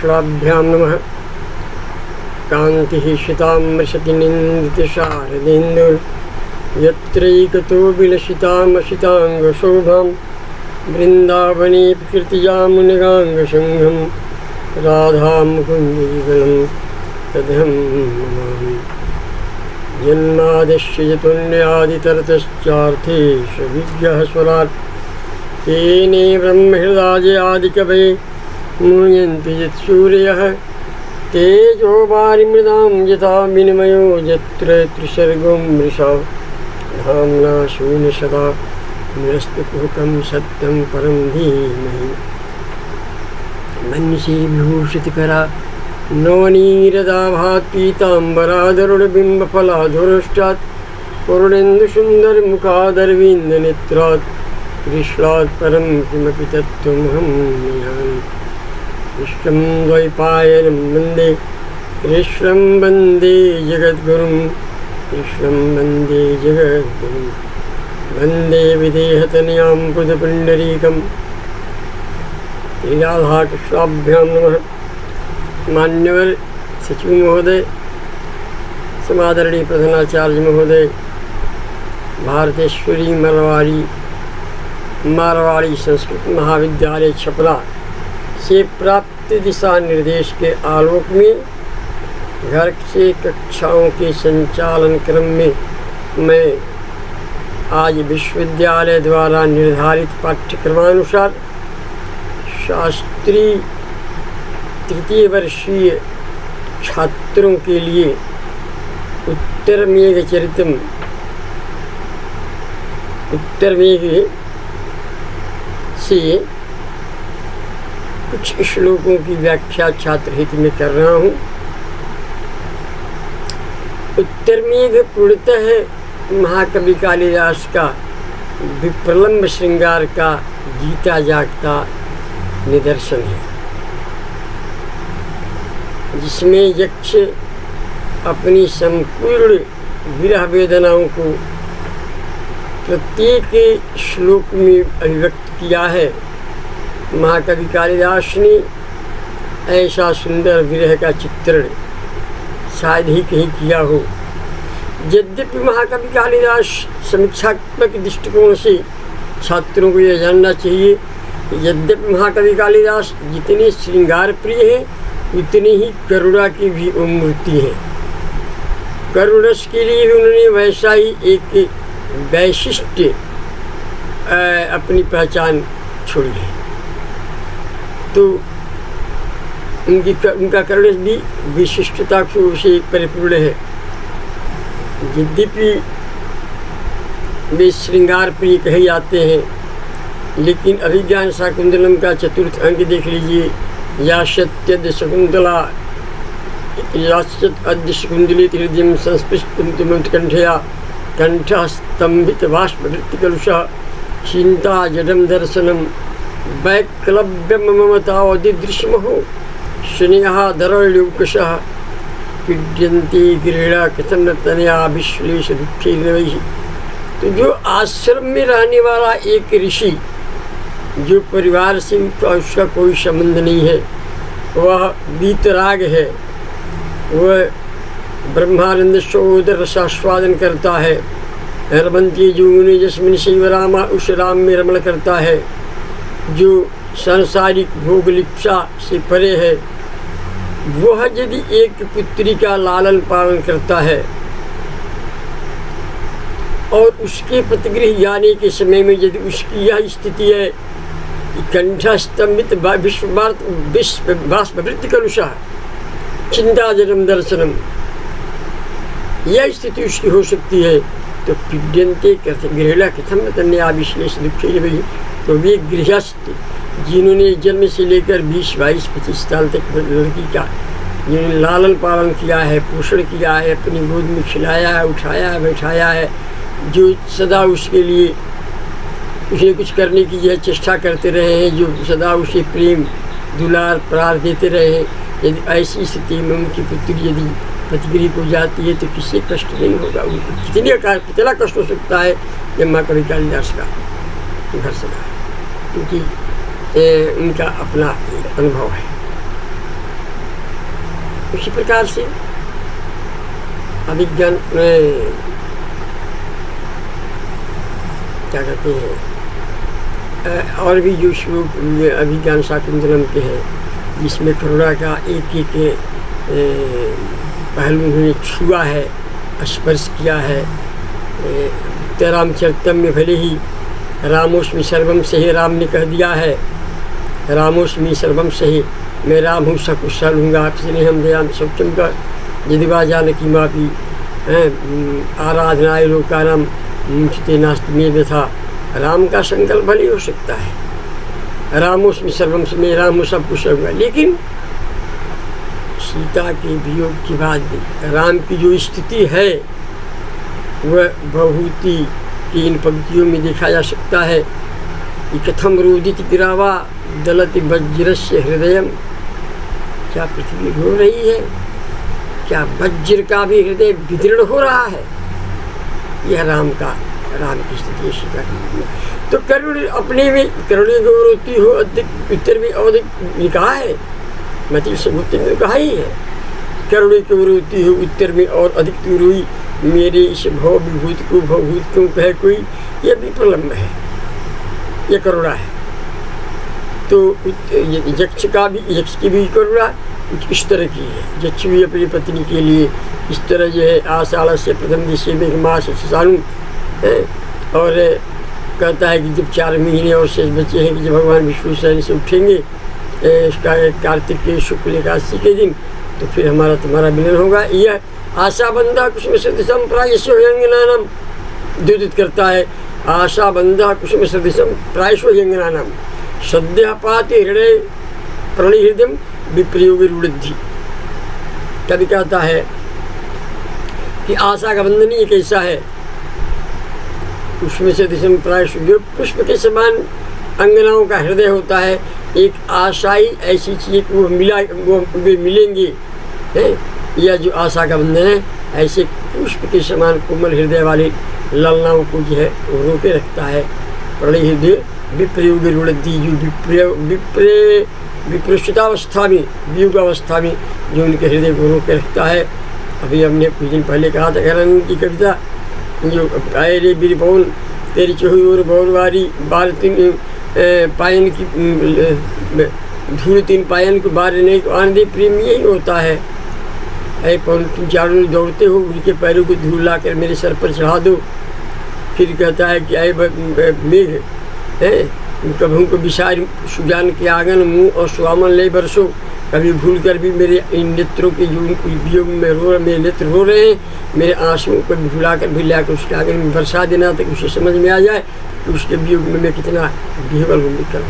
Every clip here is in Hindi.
कृष्णाभ्यां नमः। कान्तिः शितामृशति निन्दितशारदेन्दुर् यत्रैकतो विलसितामसिताङ्गशोभां वृन्दावने प्रकृतिजामुनिगाङ्गसङ्घं राधामुकुन्दयुगलं तदहं नमामि। जन्माद्यस्य यतोऽन्यादितरतश्चार्थेषु विद्यः स्वराट् तेने ब्रह्महृदाय आदिकवये मुह्यन्ति यत्सूरयः तेजो वारिमृदां यथा विनिमयो यत्र त्रिसर्गो मृषा धाम्ना स्वेन सदा निरस्तकुहकं सत्यं परं धीमहि। मनसि विभूषितकरा नवनीरदाभात् पीताम्बराधरुणबिम्बफलाधुरष्टात् पूर्णेन्दुसुन्दरमुखादरविन्दनेत्रात् कृष्णात् परं किमपि तत्त्वमहं नयामि। विष्णुं द्वैपायनं वन्दे कृष्णं वन्दे जगद्गुरुं कृष्णं वन्दे जगद्गुरुं वन्दे विदेहतनयां पुष्पपुण्डरीकं राधाकृष्णाभ्यां नमः। मान्यवर सचिव महोदय, समादरणीय प्रधानाचार्य महोदय, भारतेश्वरी मारवाड़ी संस्कृत महाविद्यालय छपरा से प्राप्त दिशा निर्देश के आलोक में घर से कक्षाओं के संचालन क्रम में मैं आज विश्वविद्यालय द्वारा निर्धारित पाठ्यक्रमानुसार शास्त्री तृतीय वर्षीय छात्रों के लिए उत्तरमेघ से कुछ श्लोकों की व्याख्या छात्र हित में कर रहा हूँ। उत्तरमेघ पूर्णतः महाकवि कालिदास का विप्रलंब श्रृंगार का जीता जागता निदर्शन है, जिसमें यक्ष अपनी संपूर्ण विरह वेदनाओं को प्रत्येक श्लोक में अभिव्यक्त किया है। महाकवि कालिदास ने ऐसा सुंदर विरह का चित्रण शायद ही कहीं किया हो। यद्यपि महाकवि कालिदास समीक्षात्मक दृष्टिकोण से छात्रों को यह जानना चाहिए, यद्यपि महाकवि कालिदास जितने श्रृंगार प्रिय हैं उतनी ही करुणा की भी वो मूर्ति है। करुणस के लिए भी उन्होंने वैसा ही एक वैशिष्ट अपनी पहचान छोड़ी है। तो उनका करुणस भी विशिष्टता से परिपूर्ण है। यद्यपि वे श्रृंगार प्रिय कहे जाते हैं, लेकिन अभिज्ञान शाकुंतलम का चतुर्थ अंक देख लीजिए। याशत्यद्य शकुंतला याशत्यद्य शकुंतली हृदय संस्पृष्टुमकंठया कंठस्तंभित बाष्पवृत्तिकलुषः चिंता जडम दर्शनम वैक्लव्य ममतावधिदृश्महो शनियः दरल्युकशः पीड्यन्ते गिरिणा कथम तनया विश्लेष दुःखैर्नवैः। तो जो आश्रम में रहने वाला एक ऋषि, जो परिवार से उसका कोई संबंध नहीं है, वह वीतराग है, वह ब्रह्मानंद सहोदर रसास्वादन करता है, रमंती जूनि जस्मिन शिव रामा उस राम में रमण करता है, जो सांसारिक भोग लिप्सा से परे है, वह यदि एक पुत्री का लालन पालन करता है और उसके प्रतिगृह जाने के समय में यदि उसकी यह स्थिति है कि कंठस्तंभित बाष्पवृत्तिकलुषः चिंता जन्म दर्शनम, यह स्थिति उसकी हो सकती है, तो पीड्यन्ते गृहिणा कथम तन्या विश्लेष दुःखैर्नवैः। तो वे गृहस्थ जिन्होंने जन्म से लेकर 20, 22, 25 साल तक लड़की का जिन्होंने लालन पालन किया है, पोषण किया है, अपनी गोद में खिलाया है, उठाया है, बैठाया है, जो सदा उसके लिए उसे कुछ करने की यह चेष्टा करते रहे हैं, जो सदा उसे प्रेम दुलार प्यार देते रहे हैं, यदि ऐसी स्थिति में उनकी पुत्री यदि प्रतिगृह को जाती है तो किसी कष्ट नहीं होगा। उनको कितना कष्ट हो सकता है जब महाकवि कालिदास का घर से, क्योंकि उनका अपना अनुभव है। उसी प्रकार से अभिज्ञान में क्या कहते हैं, और भी जो श्लोक अभिज्ञान शाकुंतलम के हैं जिसमें करुणा का एक एक पहलू उन्होंने छुआ है, स्पर्श किया है। रामचरितम में भले ही रामोस्मि सर्वम सही राम ने कह दिया है, रामोस्मि सर्वम सही, मैं राम हूँ सब कुछ सह लूँगा, स्नेहम दयाम सौख्यम का यदिवा जानकी मापी आराधनाय लोकानाम मुंचते नास्ति में व्यथा। राम का संकल्प भले हो सकता है, रामोस्मि सर्वम से, मैं राम हूँ सब कुछ होगा, लेकिन सीता के वियोग के बाद भी राम की जो स्थिति है वह बहुत ही इन पंक्तियों में देखा जा सकता है कि कथम रोदित गिरावा दलति वज्रस्य हृदयम, क्या पृथ्वी रो रही है, क्या वज्र का भी हृदय विदृढ़ हो रहा है। यह राम की स्थिति सीता की। तो करुण अपने में करुणी गौरवती हो अधिक उत्तर में और अधिक लिखा है, मतिल से उत्तर में कहा ही है, करुणी गौरवती हो उत्तर में और अधिक दूर हुई, मेरे इस भव विभूत को भवभूत क्यों कहे कोई, यह भी प्रलम्ब है, यह करुणा है। तो यक्ष की भी करुणा कुछ इस तरह की है, यक्ष भी अपनी पत्नी के लिए इस तरह जो है आषाढ़ से प्रथम दिशे में मास सानु है, और कहता है कि जब 4 महीने और शेष बचे हैं कि जब भगवान विष्णु शयन से उठेंगे इसका कार्तिक के शुक्ल एकादशी के दिन, तो फिर हमारा तुम्हारा मिलन होगा। यह आशा बंधा कुसुम सदृशम प्रायशो यंगनानम द्योतित करता है। आशा बंधा कुसुम सदृशम प्रायशो यंगनानम सद्य पाति हृदय प्रणय हृदय विप्रयोगी वृद्धि। कभी कहता है कि आशा का बंधन एक ऐसा है, उसमें से दिशम प्रायशो, जो पुष्प के समान अंगनाओं का हृदय होता है, एक आशाई ऐसी चीज वो मिलेंगी है, यह जो आशा का बंधन है ऐसे पुष्प के समान कोमल हृदय वाले ललनाओं को जो है वो रोके रखता है। प्रणय हृदय विप्रयोगी वृद्धि, जो विप्रस्तुतावस्था में वियोग अवस्था में जो उनके हृदय को रोके रखता है। अभी हमने कुछ दिन पहले कहा था गैरानंद की कविता, जो आए रे बीर पवन तेरी चहुर बौरवारी बार तीन पायन की धूल 3 पायन को बार नहीं को आनंद प्रेम यही होता है। अरे पवन तुम चारों दौड़ते हो, उनके पैरों को धूल ला कर मेरे सर पर चढ़ा दो। फिर कहता है कि आए मेघ है कभी को विषार सुजान के आंगन मुँह और स्वामन ले बरसो, कभी भूल कर भी मेरे इन नेत्रों के जो वियोग में मेरे नेत्र रो रहे हैं, मेरे आंसुओं को भी भुला कर भी लाकर उसके आंगन में बरसा देना तक उसे समझ में आ जाए कि उसके वियोग में मैं कितना विह्वल हूँ निकल।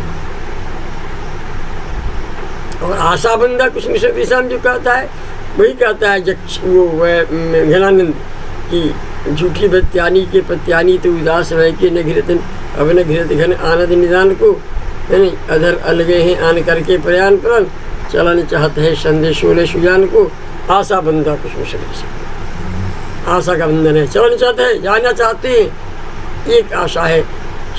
और आशा बंधा कुछ मिश्र दिशा जो कहता है वही कहता है वो घनानंद की झूठी बत्यानी के पत्यानी तो उदास रह के न घिरतन अब न घिरत घन आनंद निदान को है नहीं, अधर अलगे हैं आन करके प्रयाण प्राण चलाने चाहते हैं संदेश वाले सुजान को। आशा बंधा कुछ मिश्र दिशा, आशा का बंधन है, चलाना चाहते हैं, जाना चाहते हैं। एक आशा है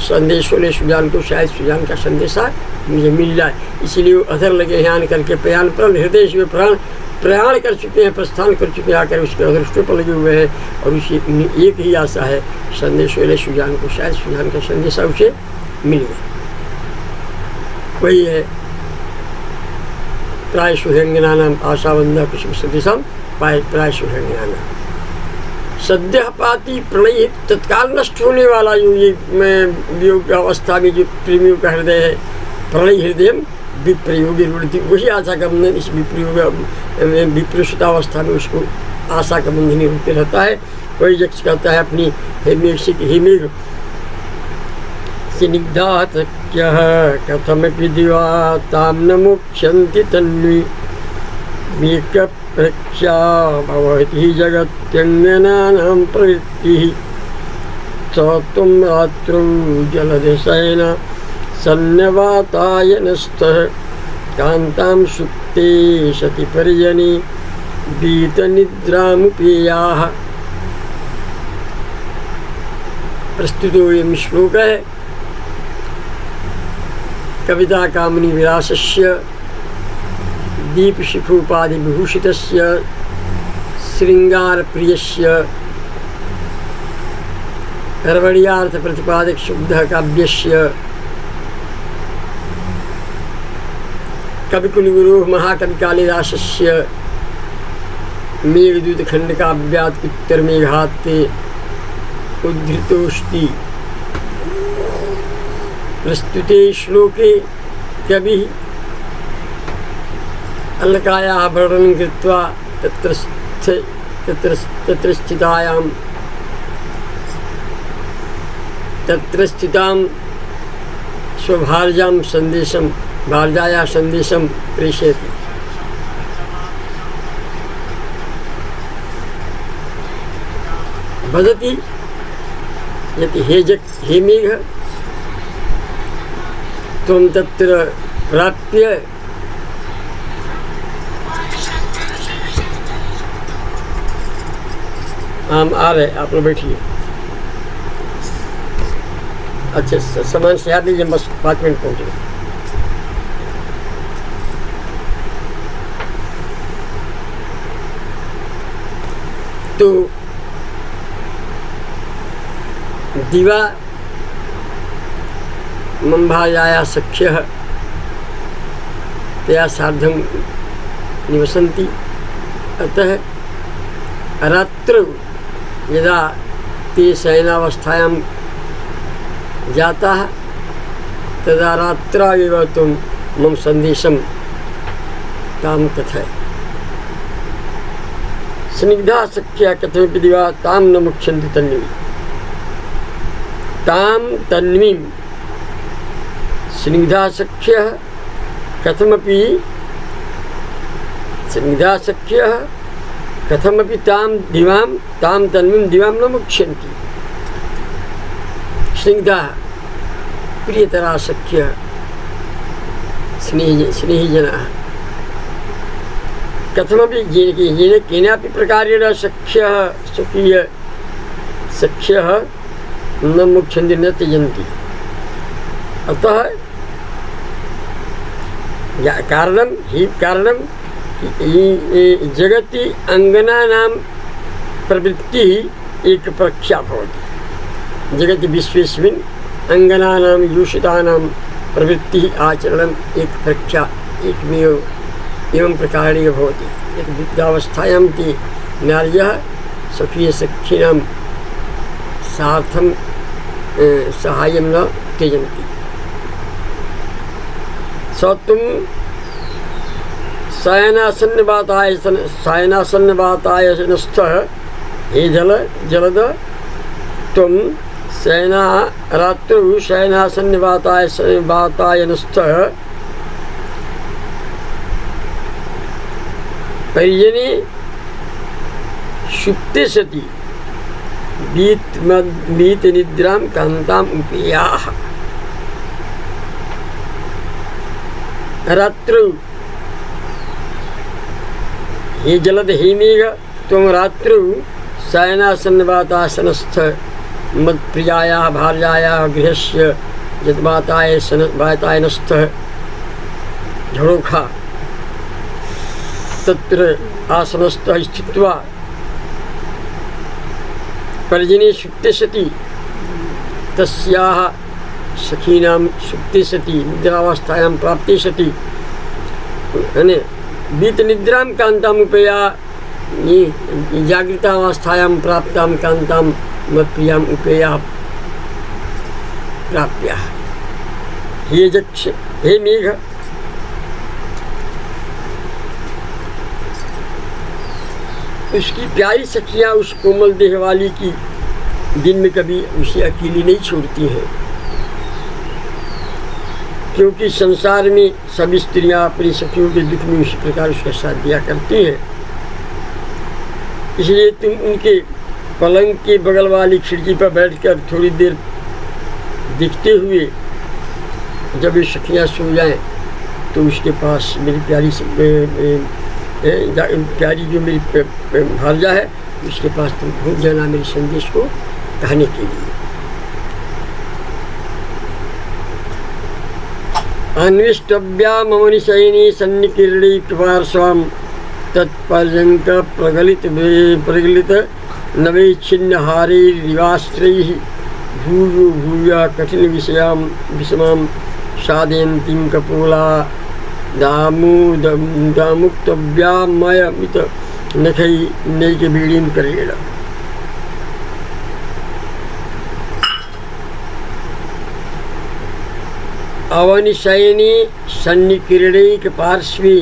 संदेश वाले सुजान को, शायद सुजान का संदेशा मुझे मिल जाए, इसीलिए वो अधर लगे हैं आन करके प्रयाण प्राण, हृदय से प्राण प्रयाण कर चुके हैं, प्रस्थान कर चुके हैं, आकर उसके अदृष्टों पर लगे हुए हैं। और उसी एक ही आशा है संदेश वाले सुजान को, शायद सुजान का संदेशा उसे मिल गया। वही है प्राय सुहंगना नाम आशाबंधा कुछ सदृशम प्राय सुहंगना नाम सद्य पाती प्रणय तत्काल नष्ट होने वाला जो ये वियोग अवस्था में जो प्रेमियों का हृदय है, प्रणय हृदय विप्रयोगी वृद्धि, वही आशा का बंधन इस विप्रस्तुतावस्था में उसको आशा का बंधन ही होते रहता है। वही यक्ष कहता है अपनी हेमेघ स्निग्धात कथम दिवा ताम न मोक्षन्ति तन्वी प्रक्षा भवति जगत्यंगनानां प्रवृत्तिः त्वं रात्रौ जलदिशयन सन्नवातायनस्थः कान्तां सुप्ते सति पर्यनि बीतनिद्रामुपेयाः। प्रस्तुतो यं श्लोक है कविता कामनी विलासस्य दीपशिखोपाधिविभूषितस्य श्रृंगारप्रियस्य कर्वण्यार्थप्रतिपादक शुद्धः काव्यस्य कविकुलगुरुः महाकवि कालिदासस्य मेघदूतखण्डकाव्यात् उत्तरमेघात् उद्धृतोऽस्ति। प्रस्तुते श्लोके कविः अलकायाः वर्णनं कृत्वा तत्र स्थितां स्वभार्यां संदेशं भार्यायाः संदेशं प्रेषयति। वदति यत् हे मेघ त्वं तत्र प्राप्य हम आ रहे, आप लोग बैठिए। अच्छा सामान से याद लीजिए, बस 5 मिनट पहुँचे। तो दिवा मंभायाया सख्यः तया सार्धं निवसन्ति। अतः रात्रौ यदा ते शयनावस्थायां जाता तदा रात्रा एव तुम मम संदेशं तां कथय। स्निग्धा सख्या कथमपि दिवा तां न मुख्यन्ति तन्वीं। तां तन्वीं स्निग्धा सख्यः कथमपि तां दिवां तां तन्वीं दिवां न मुख्यन्ति। स्निग्धा प्रियतरा सख्यः स्नेहिजनः कथमपि केनापि प्रकारेण सख्यः न मुख्यन्ति न त्यजन्ति। अतः कारणं जगति अंगनानां प्रवृत्तिः एक प्रख्या भवति। जगति विश्वेस्मिन् अंगनानां यूषितानां प्रवृत्तिः आचरणम् एक प्रख्या एकमेव एवं प्रकारेण भवति। यत् वृद्धावस्थायां ते नार्यः स्वकीयसखीनां सार्थं साहाय्यं न त्यजन्ति। स तुम शयनासन्नवातायनस्थः हे जलद त्वं रात्रौ शयनासन्नवातायनस्थः पर्यने सुप्ते सति वीतनिद्रां कान्ताम् उपेयाः। रात्रौ हे जलद हे मेघ त्वं रात्रौ शयनासन्नवातासनस्थ मत्प्रियायाः भार्यायाः गृहस्य यद्वातायनस्थः झरोखा तत्र आसनस्थः स्थित्वा पर्जने सुप्ते सति तस्याः सखीनां सुप्ते सति निद्रावस्थायां प्राप्ते सति वीतनिद्रां कान्ताम् उपेया जागृतावस्थायां प्राप्तां कान्तां मत्प्रियाम् उपेया प्राप्या। हे मेघ उसकी प्यारी सखियाँ उस कोमल देह वाली की दिन में कभी उसे अकेली नहीं छोड़ती हैं, क्योंकि संसार में सभी स्त्रियां अपनी सखियों के दुख में उसी प्रकार उसका साथ दिया करती हैं। इसलिए तुम उनके पलंग के बगल वाली खिड़की पर बैठकर थोड़ी देर देखते हुए जब ये सखियाँ सो जाएं तो उसके पास मेरी प्यारी जो मेरी भार्या है उसके पास तुम पहुँच जाना मेरे संदेश को कहने के लिए। अन्विष्टव्या मम निशयिनी सन्निकीर्णीकृपार्श्वं तत्पर्यङ्क प्रगलित नवैच्छिन्नहारैरिवास्त्रैः भूयो भूया कठिन विषमां साधयन्तीं कपोला दामुक्तव्यामयमित नखै नैकबीडीं करेण। अवनिशयिनी सन्निकीर्णैकपार्श्वी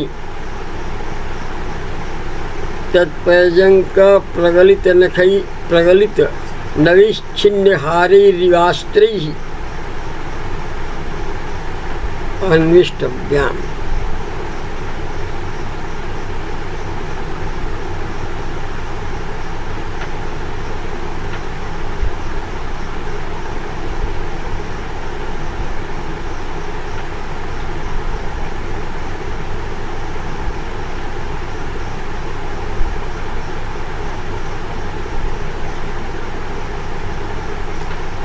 तत्पर्यङ्क प्रगलित नवैच्छिन्नहारैरिवास्त्रैः अन्विष्टव्याम्।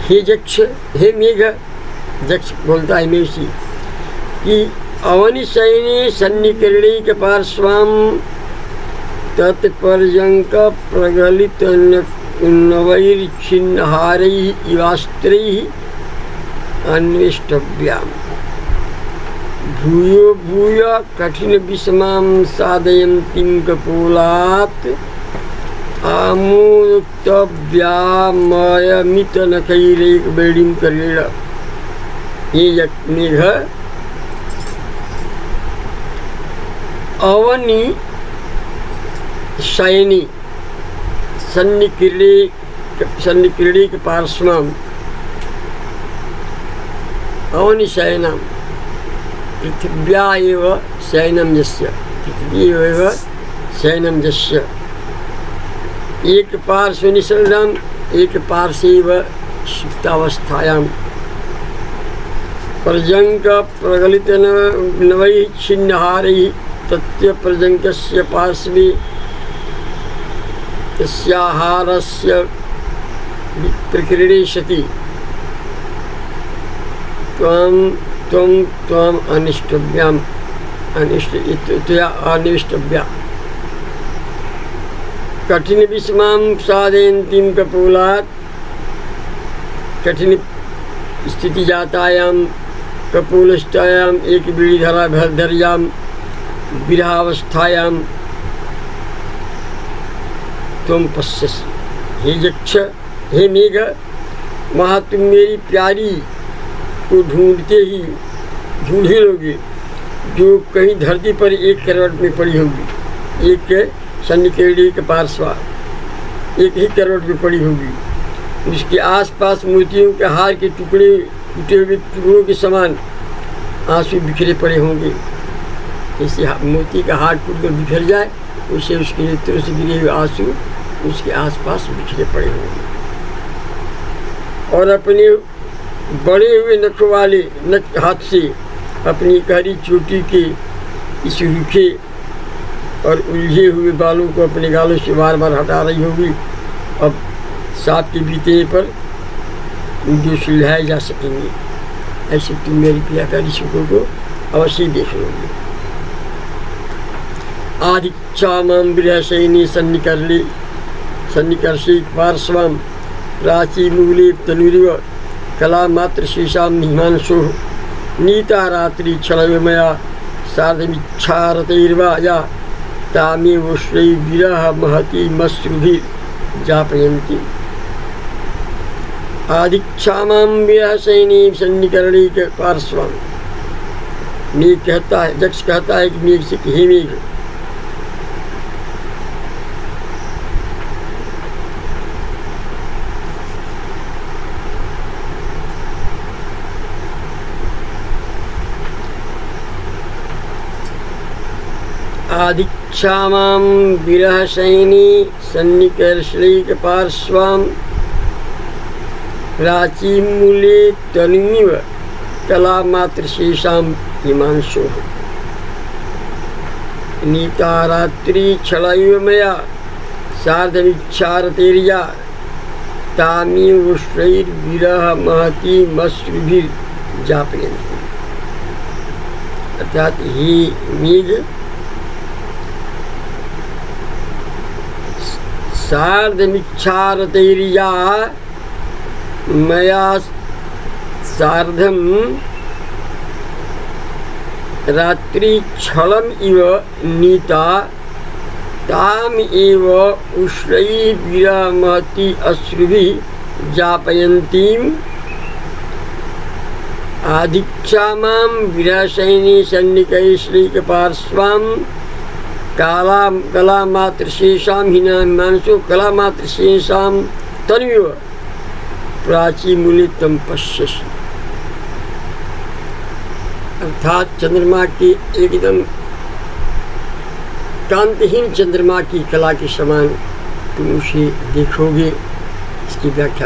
हे जक्ष, हे मेघ, जक्ष बोलता है मेघ से कि अवनिशयिनी सन्निकीर्णैकपार्श्वं तत्पर्यङ्क प्रगलित नवैच्छिन्नहारैः इवास्त्रैः अन्विष्टव्याम्। भूयो भूय कठिन विषमां साधयन्तीं कपोलात् आमुक्तव्यामयमितनखैरेकबीडीं करेण। ये मेघ अवनि शयनी सन्निकीर्णैकपार्श्वं अवनि शयनं पृथिव्या एव शयनं यस्य, पृथिवी एव शयनं यस्य एक पार्श्व निसरणम एक पार्श्व सुप्तावस्थायां पर्यङ्क प्रगलित नवैच्छिन्नहारैः तस्य पर्यङ्कस्य पार्श्वे तस्याहारस्य प्रक्रीडयति त्वम् अनिष्टव्याम् अनिष्टव्या कठिन विषमां साधयन्तीं कपोलात् कठिन स्थिति जातायां कपोलस्थायाम् एक बीड़ीधराभर्यां विरहावस्थायां त्वं पश्यसि। हे यक्ष, हे मेघ, वहाँ तुम मेरी प्यारी को ढूंढते ही ढूंढे लोगे जो कहीं धरती पर एक करवट में पड़ी होगी, एक सन्निकीर्णैकपार्श्व एक ही करवट में पड़ी होगी। उसके आसपास मोतियों के हार के टुकड़े टूटे हुए टुकड़ों के समान आंसू बिखरे पड़े होंगे। जैसे मोती का हार टूटकर बिखर जाए उसे उसके नेत्रों से गिरे हुए आंसू उसके आसपास बिखरे पड़े होंगे। और अपने बड़े हुए नखों वाले हाथ से अपनी गहरी चोटी के इस रूखे और उलझे हुए बालों को अपने गालों से बार बार हटा रही होगी। अब सांप के बीतने पर जो सुलझाए जा सकेंगे, ऐसे तुम मेरी प्रियकारी सुखों को अवश्य देख लोगे। आदिच्छामां विरहशयिनी सन्निकर्षैकपार्श्वं प्राचीमूले तनुरिव कलामात्रशेषां हिमांशोः नीता रात्रि क्षणविमया सार्धमिच्छारतैर्वा या तामेव श्री विरह महती मश्रुभिर्जापयन्ति। आदिक्षामां विरहशयिनी सन्निकर्णैकपार्श्वं। मेघ कहता है, यक्ष कहता है कि मेघ से हे मेघ, आदिक्षामां विरहशयिनी सन्निकर्षैकपार्श्वं प्राचीमूले तनुमिव कलामात्रशेषां हिमांशोः नीता रात्रि क्षणैव मया सार्धमिच्छारतैर्या तामेव उष्णैर्विरह महती मश्रुभिर्जापयन्ति। अर्थात ही मेघ सार्धमिच्छारतैर्या मया सार्धं रात्रिच्छलम् इव नीता ताम एव उष्णैर्विरमति अश्रुभिः जापयन्तीम् आधिक्षामां विरहशयिनी सन्निकैश्रीकपार्श्वां कलामात्रशेषां हिनामानसो कलामात्रशेषां तन्विव प्राचीमूलितं पश्यसि। अर्थात चंद्रमा की एकदम कांतिहीन चंद्रमा की कला के समान तुम उसे देखोगे। इसकी व्याख्या